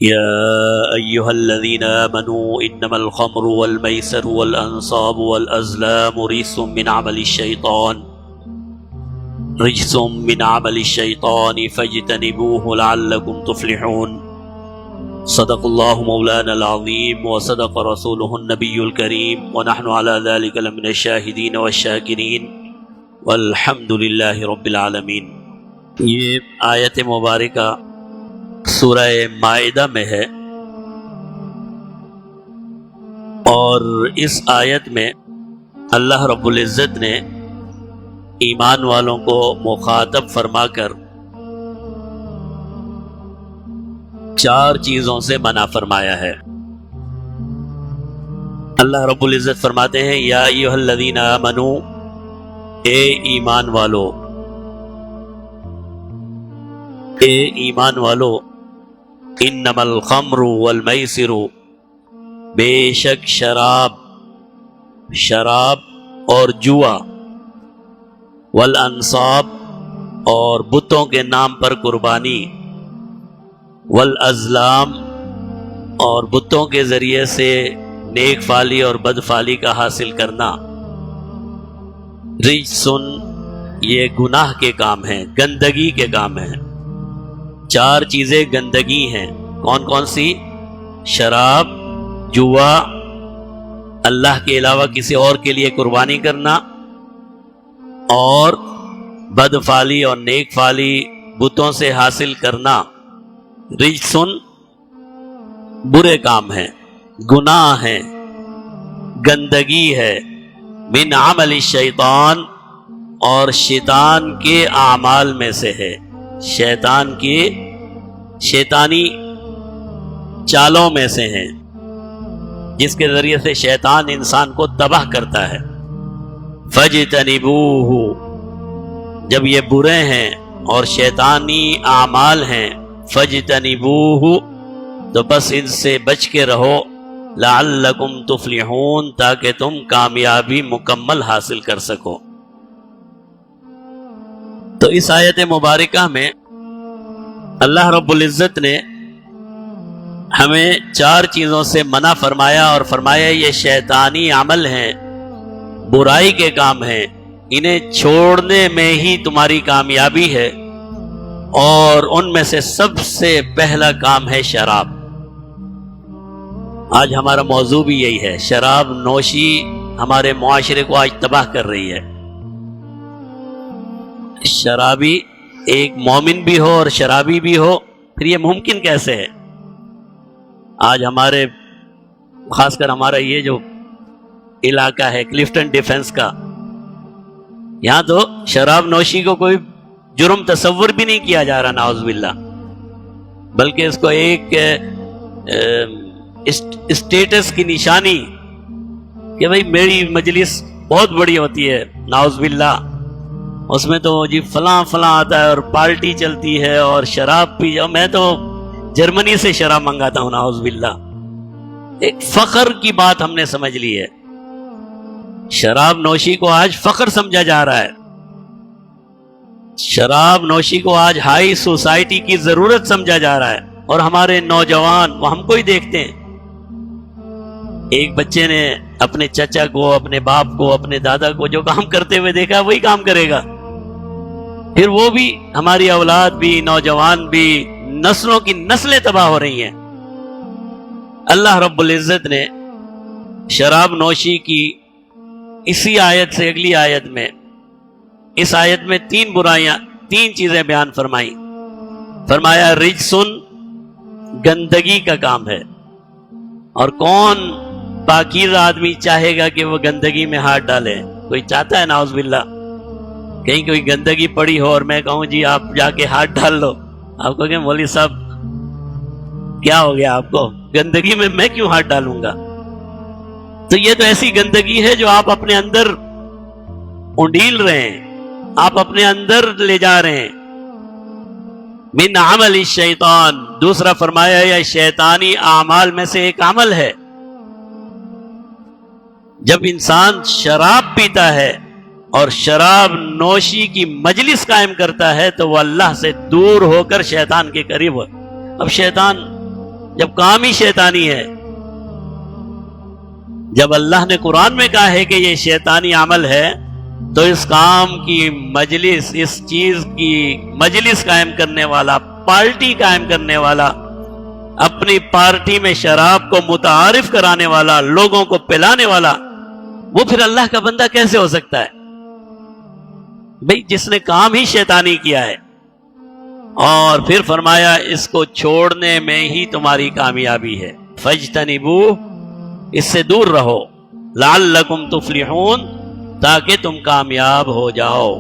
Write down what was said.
يا أيها الذين آمنوا إنما الخمر والميسر والأنصاب والأزلام رجس من عمل الشيطان فاجتنبوه لعلكم تفلحون. صدق الله مولانا العظيم وصدق رسوله النبي الكريم ونحن على ذلك لمن الشاهدين والشاكرين والحمد لله رب العالمين. یہ آیت مبارکہ سورہ مائدہ میں ہے، اور اس آیت میں اللہ رب العزت نے ایمان والوں کو مخاطب فرما کر 4 چیزوں سے منع فرمایا ہے. اللہ رب العزت فرماتے ہیں یا ایھا الذین آمنو، اے ایمان والو، اے ایمان والو، انما الخمر والمیسر، بے شک شراب اور جوا، والانصاب اور بتوں کے نام پر قربانی، والازلام اور بتوں کے ذریعے سے نیک فالی اور بد فالی کا حاصل کرنا، رجسن یہ گناہ کے کام ہیں، گندگی کے کام ہیں. 4 چیزیں گندگی ہیں. کون کون سی؟ شراب، جوا، اللہ کے علاوہ کسی اور کے لیے قربانی کرنا، اور بد فالی اور نیک فالی بتوں سے حاصل کرنا. رجسن برے کام ہیں، گناہ ہیں، گندگی ہے. من عمل الشیطان، اور شیطان کے اعمال میں سے ہے، شیطان کے شیطانی چالوں میں سے ہیں، جس کے ذریعے سے شیطان انسان کو تباہ کرتا ہے. فَاجْتَنِبُوهُ، جب یہ برے ہیں اور شیطانی اعمال ہیں، فَاجْتَنِبُوهُ تو بس ان سے بچ کے رہو، لَعَلَّكُمْ تُفْلِحُونَ تاکہ تم کامیابی مکمل حاصل کر سکو. تو اس آیت مبارکہ میں اللہ رب العزت نے ہمیں 4 چیزوں سے منع فرمایا، اور فرمایا یہ شیطانی عمل ہیں، برائی کے کام ہیں، انہیں چھوڑنے میں ہی تمہاری کامیابی ہے. اور ان میں سے سب سے پہلا کام ہے شراب. آج ہمارا موضوع بھی یہی ہے، شراب نوشی ہمارے معاشرے کو آج تباہ کر رہی ہے. شرابی ایک مومن بھی ہو اور شرابی بھی ہو، پھر یہ ممکن کیسے ہے؟ آج ہمارے خاص کر ہمارا یہ جو علاقہ ہے کلفٹن ڈیفنس کا، یہاں تو شراب نوشی کو کوئی جرم تصور بھی نہیں کیا جا رہا، نعوذ باللہ، بلکہ اس کو ایک اسٹیٹس کی نشانی کہ بھئی میری مجلس بہت بڑی ہوتی ہے، نعوذ باللہ، اس میں تو جی فلاں آتا ہے اور پارٹی چلتی ہے اور شراب پی جاؤ. میں تو جرمنی سے شراب منگاتا ہوں، نعوذ باللہ. ایک فخر کی بات ہم نے سمجھ لی ہے. شراب نوشی کو آج فخر سمجھا جا رہا ہے، شراب نوشی کو آج ہائی سوسائٹی کی ضرورت سمجھا جا رہا ہے. اور ہمارے نوجوان وہ ہم کو ہی دیکھتے ہیں. ایک بچے نے اپنے چچا کو، اپنے باپ کو، اپنے دادا کو جو کام کرتے ہوئے دیکھا وہی کام کرے گا. پھر وہ بھی، ہماری اولاد بھی، نوجوان بھی، نسلوں کی نسلیں تباہ ہو رہی ہیں. اللہ رب العزت نے شراب نوشی کی اسی آیت سے اگلی آیت میں، اس آیت میں 3 برائیاں، 3 چیزیں بیان فرمائی. فرمایا رجسن، گندگی کا کام ہے. اور کون پاکیزہ آدمی چاہے گا کہ وہ گندگی میں ہاتھ ڈالے؟ کوئی چاہتا ہے؟ نعوذ باللہ. کہیں کوئی گندگی پڑی ہو اور میں کہوں جی آپ جا کے ہاتھ ڈال لو، آپ کو کہ مولوی صاحب کیا ہو گیا آپ کو، گندگی میں کیوں ہاتھ ڈالوں گا؟ تو یہ تو ایسی گندگی ہے جو آپ اپنے اندر انڈیل رہے ہیں، آپ اپنے اندر لے جا رہے ہیں. من عمل الشیطان، دوسرا فرمایا یہ شیطانی اعمال میں سے ایک عمل ہے. جب انسان شراب پیتا ہے اور شراب نوشی کی مجلس قائم کرتا ہے تو وہ اللہ سے دور ہو کر شیطان کے قریب ہو. اب شیطان جب کام ہی شیطانی ہے. جب اللہ نے قرآن میں کہا ہے کہ یہ شیطانی عمل ہے تو اس کام کی مجلس، اس چیز کی مجلس قائم کرنے والا، پارٹی قائم کرنے والا، اپنی پارٹی میں شراب کو متعارف کرانے والا، لوگوں کو پلانے والا، وہ پھر اللہ کا بندہ کیسے ہو سکتا ہے؟ بھئی جس نے کام ہی شیطانی کیا ہے. اور پھر فرمایا اس کو چھوڑنے میں ہی تمہاری کامیابی ہے. فاجتنبوہ، اس سے دور رہو، لعلکم تفلحون، تاکہ تم کامیاب ہو جاؤ.